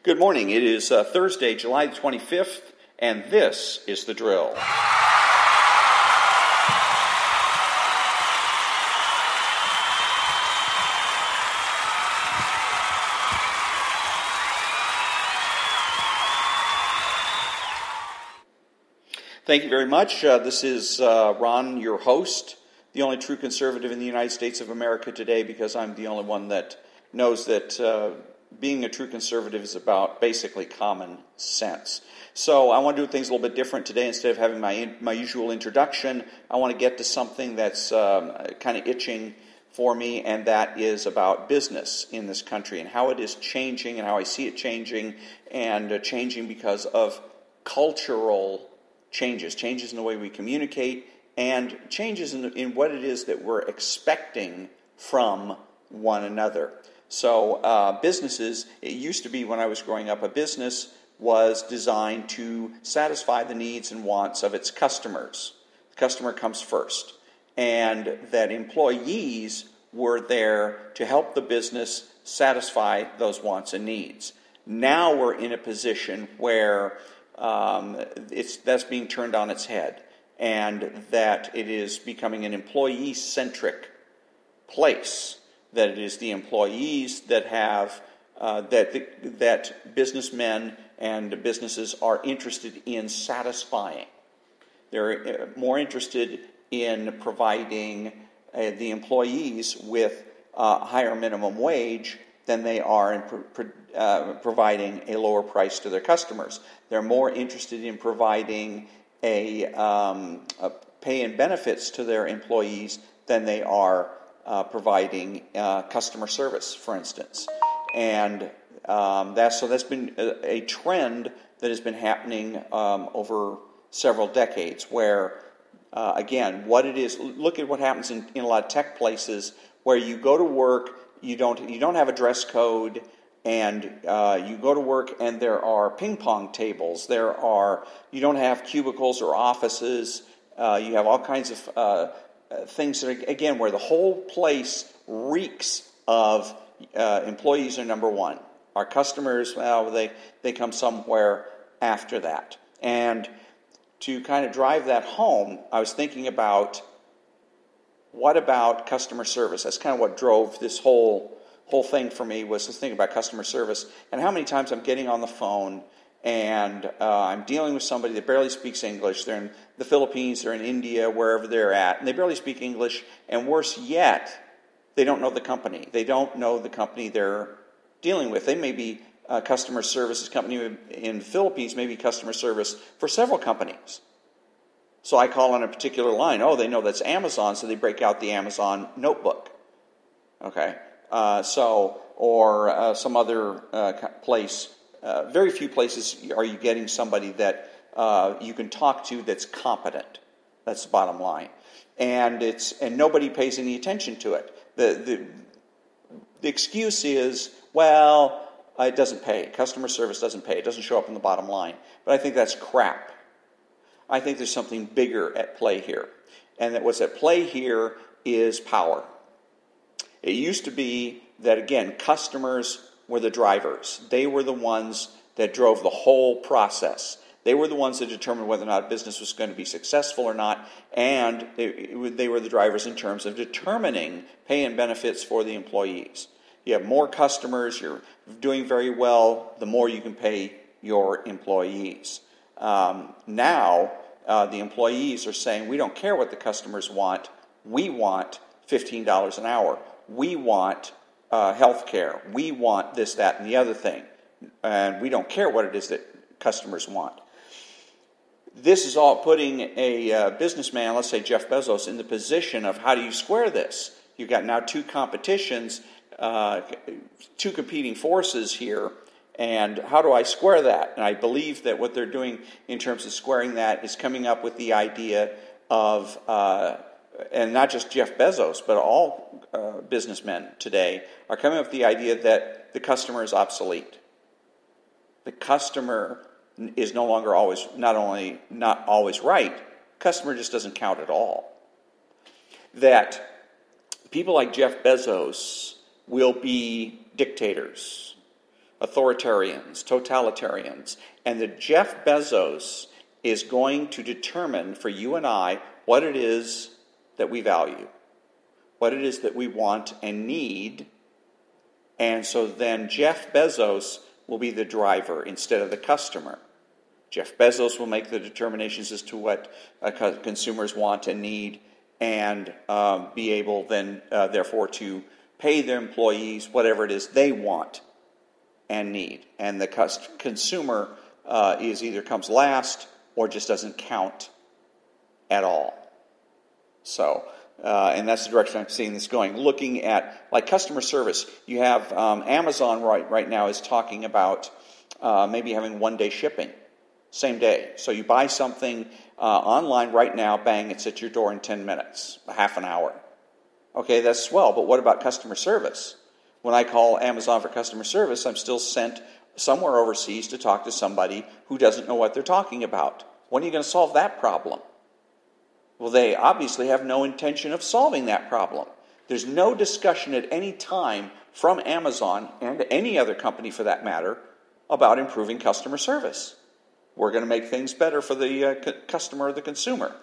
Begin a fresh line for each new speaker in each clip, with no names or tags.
Good morning. It is Thursday, July 25th, and this is The Drill. Thank you very much. This is Ron, your host, the only true conservative in the United States of America today, because I'm the only one that knows that being a true conservative is about basically common sense. So I want to do things a little bit different today. Instead of having my usual introduction, I want to get to something that's kind of itching for me, and that is about business in this country and how it is changing and how I see it changing, and changing because of cultural changes in the way we communicate, and changes in what it is that we're expecting from one another. So businesses, it used to be when I was growing up, a business was designed to satisfy the needs and wants of its customers. The customer comes first. And that employees were there to help the business satisfy those wants and needs. Now we're in a position where that's being turned on its head, and that it is becoming an employee-centric place. That it is the employees that have that businessmen and businesses are interested in satisfying. They're more interested in providing the employees with a higher minimum wage than they are in providing a lower price to their customers. They're more interested in providing a pay and benefits to their employees than they are providing customer service, for instance. And that's been a trend that has been happening over several decades, where again, what it is, look at what happens in a lot of tech places where you go to work, you don't have a dress code, and you go to work and there are ping pong tables, you don't have cubicles or offices, you have all kinds of things that are, again, where the whole place reeks of employees are number one. Our customers, well, they come somewhere after that. And to kind of drive that home, I was thinking about, what about customer service? That's kind of what drove this whole thing for me, was to think about customer service and how many times I'm getting on the phone and I'm dealing with somebody that barely speaks English. They're in the Philippines, they're in India, wherever they're at, and they barely speak English, and worse yet, they don't know the company. They don't know the company they're dealing with. They may be a customer services company in the Philippines, maybe customer service for several companies. So I call on a particular line. Oh, they know that's Amazon, so they break out the Amazon notebook. Okay, or some other place. Very few places are you getting somebody that you can talk to that's competent. That's the bottom line, and nobody pays any attention to it. The excuse is, well, it doesn't pay. Customer service doesn't pay. It doesn't show up in the bottom line. But I think that's crap. I think there's something bigger at play here, and that what's at play here is power. It used to be that, again, customers were the drivers. They were the ones that drove the whole process. They were the ones that determined whether or not a business was going to be successful or not, and they were the drivers in terms of determining pay and benefits for the employees. You have more customers, you're doing very well, the more you can pay your employees. Now, the employees are saying, we don't care what the customers want, we want $15 an hour. We want health care. We want this, that, and the other thing. And we don't care what it is that customers want. This is all putting a businessman, let's say Jeff Bezos, in the position of, how do you square this? You've got now two competitions, two competing forces here, and how do I square that? And I believe that what they're doing in terms of squaring that is coming up with the idea of, and not just Jeff Bezos, but all businessmen today are coming up with the idea that the customer is obsolete. The customer is no longer not always right. Customer just doesn't count at all. That people like Jeff Bezos will be dictators. authoritarians, totalitarians, and that Jeff Bezos is going to determine for you and I what it is that we value, what it is that we want and need. And so then Jeff Bezos will be the driver instead of the customer. Jeff Bezos will make the determinations as to what consumers want and need, and be able then, therefore, to pay their employees whatever it is they want and need. And the consumer is either comes last or just doesn't count at all. So, and that's the direction I'm seeing this going. Looking at, like, customer service, you have Amazon right now is talking about maybe having one-day shipping, same day. So you buy something online right now, bang, it's at your door in 10 minutes, a half an hour. Okay, that's swell, but what about customer service? When I call Amazon for customer service, I'm still sent somewhere overseas to talk to somebody who doesn't know what they're talking about. When are you going to solve that problem? Well, they obviously have no intention of solving that problem. There's no discussion at any time from Amazon, and any other company for that matter, about improving customer service. We're going to make things better for the customer or the consumer.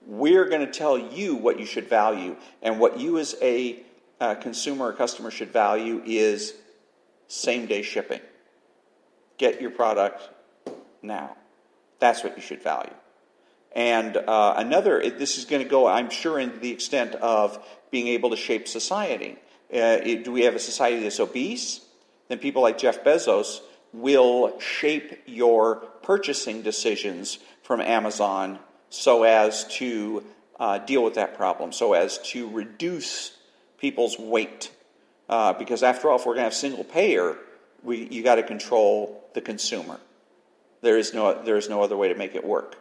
We're going to tell you what you should value, and what you as a consumer or customer should value is same-day shipping. Get your product now. That's what you should value. And this is going to go, I'm sure, into the extent of being able to shape society. Do we have a society that's obese? Then people like Jeff Bezos will shape your purchasing decisions from Amazon so as to deal with that problem, so as to reduce people's weight. Because after all, if we're going to have single payer, you got to control the consumer. There is no other way to make it work.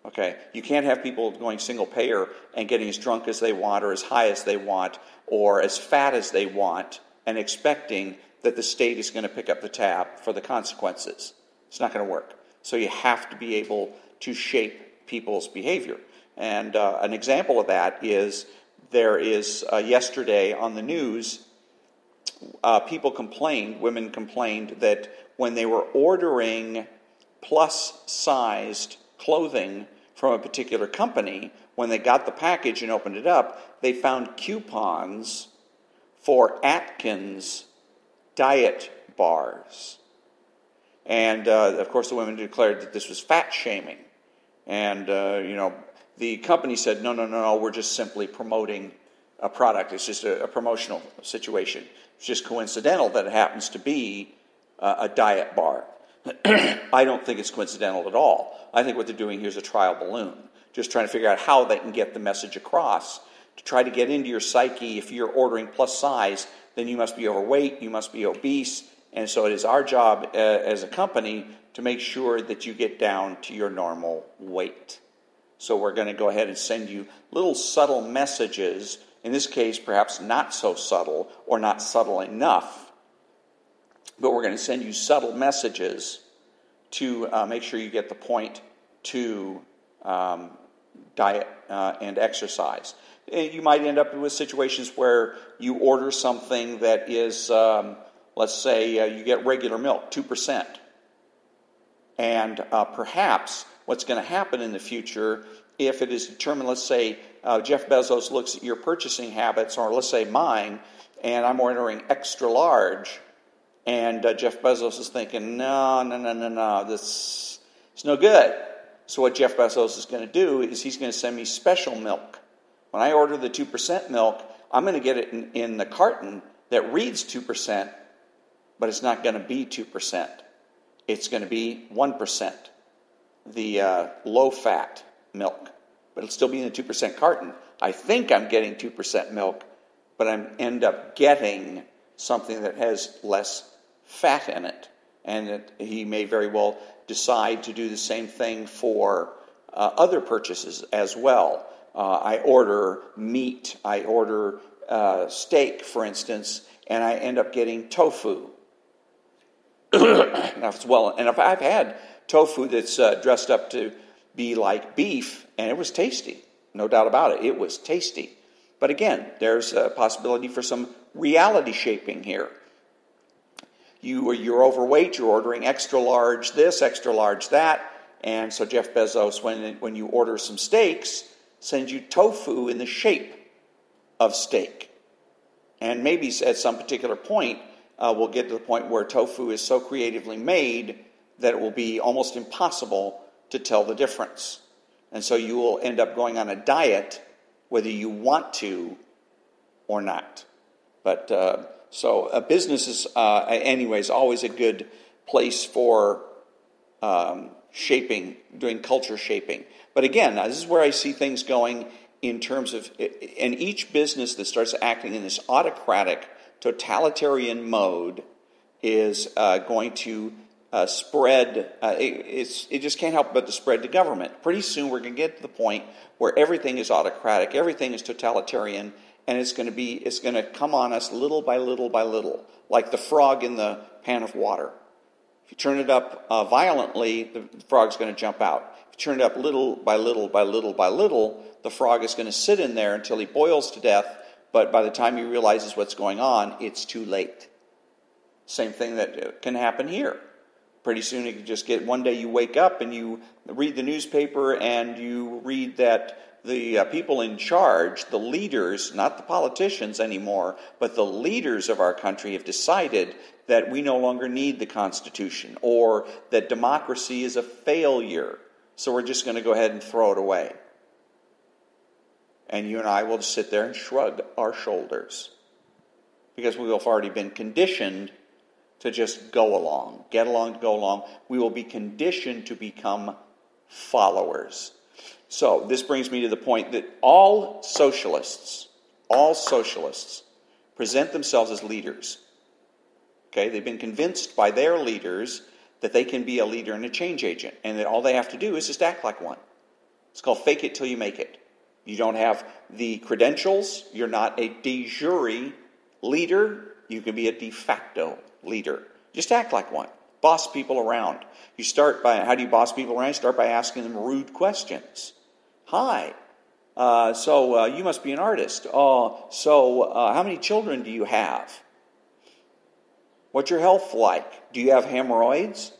Okay, you can't have people going single payer and getting as drunk as they want, or as high as they want, or as fat as they want, and expecting that the state is going to pick up the tab for the consequences. It's not going to work. So you have to be able to shape people's behavior. And an example of that is there is yesterday on the news, women complained that when they were ordering plus-sized clothing from a particular company, when they got the package and opened it up, they found coupons for Atkins diet bars. And, of course, the women declared that this was fat shaming. And, the company said, no, we're just simply promoting a product. It's just a promotional situation. It's just coincidental that it happens to be a diet bar. I don't think it's coincidental at all. I think what they're doing here is a trial balloon, just trying to figure out how they can get the message across to try to get into your psyche. If you're ordering plus size, then you must be overweight, you must be obese, and so it is our job as a company to make sure that you get down to your normal weight. So we're going to go ahead and send you little subtle messages, in this case perhaps not so subtle or not subtle enough, but we're going to send you subtle messages to make sure you get the point to diet and exercise. You might end up with situations where you order something that is, let's say you get regular milk, 2%. And perhaps what's going to happen in the future, if it is determined, let's say Jeff Bezos looks at your purchasing habits, or let's say mine, and I'm ordering extra large, and Jeff Bezos is thinking, no, this is no good. So what Jeff Bezos is going to do is he's going to send me special milk. When I order the 2% milk, I'm going to get it in the carton that reads 2%, but it's not going to be 2%. It's going to be 1%, the low-fat milk. But it'll still be in the 2% carton. I think I'm getting 2% milk, but I end up getting something that has less fat in it. And that he may very well decide to do the same thing for other purchases as well. I order meat, I order steak, for instance, and I end up getting tofu. If I've had tofu that's dressed up to be like beef, and it was tasty, no doubt about it, it was tasty. But again, there's a possibility for some reality shaping here. you're overweight, you're ordering extra large this, extra large that, and so Jeff Bezos, when you order some steaks, sends you tofu in the shape of steak. And maybe at some particular point, we'll get to the point where tofu is so creatively made that it will be almost impossible to tell the difference. And so you will end up going on a diet whether you want to or not. But so a business is, anyways, always a good place for shaping, doing culture shaping. But again, this is where I see things going in terms of, and each business that starts acting in this autocratic, totalitarian mode is going to spread. It just can't help but to spread to government. Pretty soon we're going to get to the point where everything is autocratic, everything is totalitarian, and it's going to come on us little by little by little, like the frog in the pan of water. If you turn it up violently, the frog's going to jump out. If you turn it up little by little by little by little, the frog is going to sit in there until he boils to death, but by the time he realizes what's going on, it's too late. Same thing that can happen here. Pretty soon you can just get, one day you wake up and you read the newspaper and you read that the people in charge, the leaders, not the politicians anymore, but the leaders of our country have decided that we no longer need the Constitution, or that democracy is a failure, so we're just going to go ahead and throw it away. And you and I will just sit there and shrug our shoulders, because we have already been conditioned to just go along, get along to go along. We will be conditioned to become followers. So this brings me to the point that all socialists present themselves as leaders. Okay, they've been convinced by their leaders that they can be a leader and a change agent, and that all they have to do is just act like one. It's called fake it till you make it. You don't have the credentials, you're not a de jure leader, you can be a de facto leader. Just act like one. Boss people around. You start by, how do you boss people around? You start by asking them rude questions. Hi, so you must be an artist. How many children do you have? What's your health like? Do you have hemorrhoids?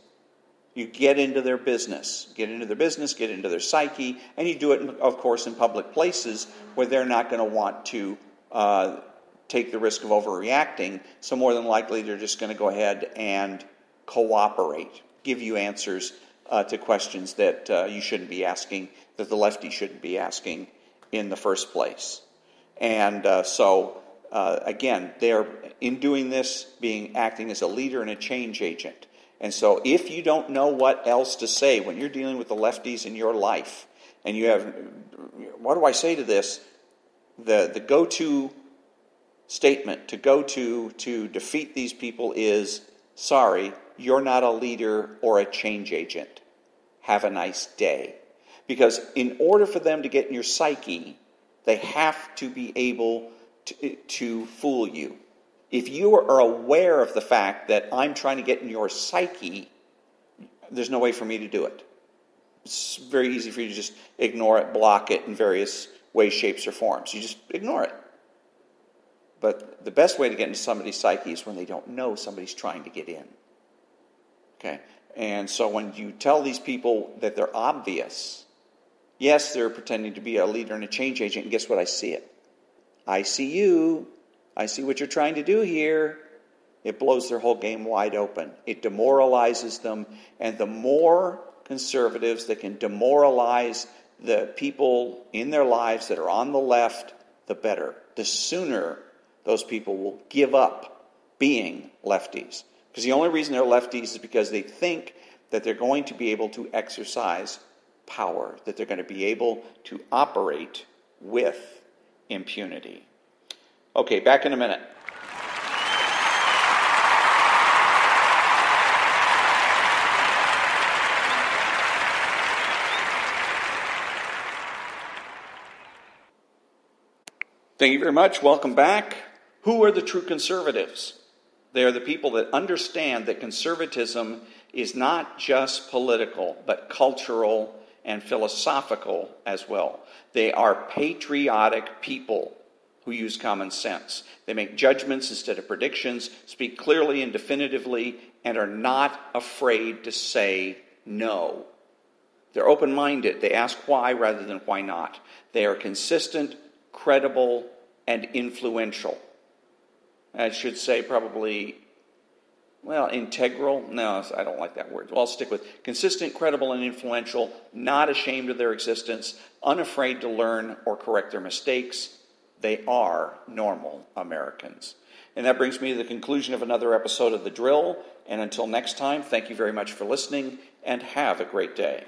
You get into their business. Get into their psyche, and you do it, of course, in public places where they're not going to want to take the risk of overreacting, so more than likely they're just going to go ahead and cooperate, give you answers to questions that you shouldn't be asking, that the lefty shouldn't be asking in the first place. And again, they're, in doing this, acting as a leader and a change agent. And so if you don't know what else to say when you're dealing with the lefties in your life, and you have, what do I say to this? The go-to statement to defeat these people is, sorry, you're not a leader or a change agent. Have a nice day. Because in order for them to get in your psyche, they have to be able to fool you. If you are aware of the fact that I'm trying to get in your psyche, there's no way for me to do it. It's very easy for you to just ignore it, block it in various ways, shapes, or forms. You just ignore it. But the best way to get into somebody's psyche is when they don't know somebody's trying to get in. Okay? And so when you tell these people that they're obvious, yes, they're pretending to be a leader and a change agent, and guess what? I see it. I see you. I see what you're trying to do here. It blows their whole game wide open. It demoralizes them. And the more conservatives that can demoralize the people in their lives that are on the left, the better. The sooner those people will give up being lefties. Because the only reason they're lefties is because they think that they're going to be able to exercise power, that they're going to be able to operate with impunity. Okay, back in a minute. Thank you very much. Welcome back. Who are the true conservatives? They are the people that understand that conservatism is not just political, but cultural and philosophical as well. They are patriotic people who use common sense. They make judgments instead of predictions, speak clearly and definitively, and are not afraid to say no. They're open-minded. They ask why rather than why not. They are consistent, credible, and influential. I should say probably, integral. No, I don't like that word. Well, I'll stick with consistent, credible, and influential, not ashamed of their existence, unafraid to learn or correct their mistakes. They are normal Americans. And that brings me to the conclusion of another episode of The Drill. And until next time, thank you very much for listening, and have a great day.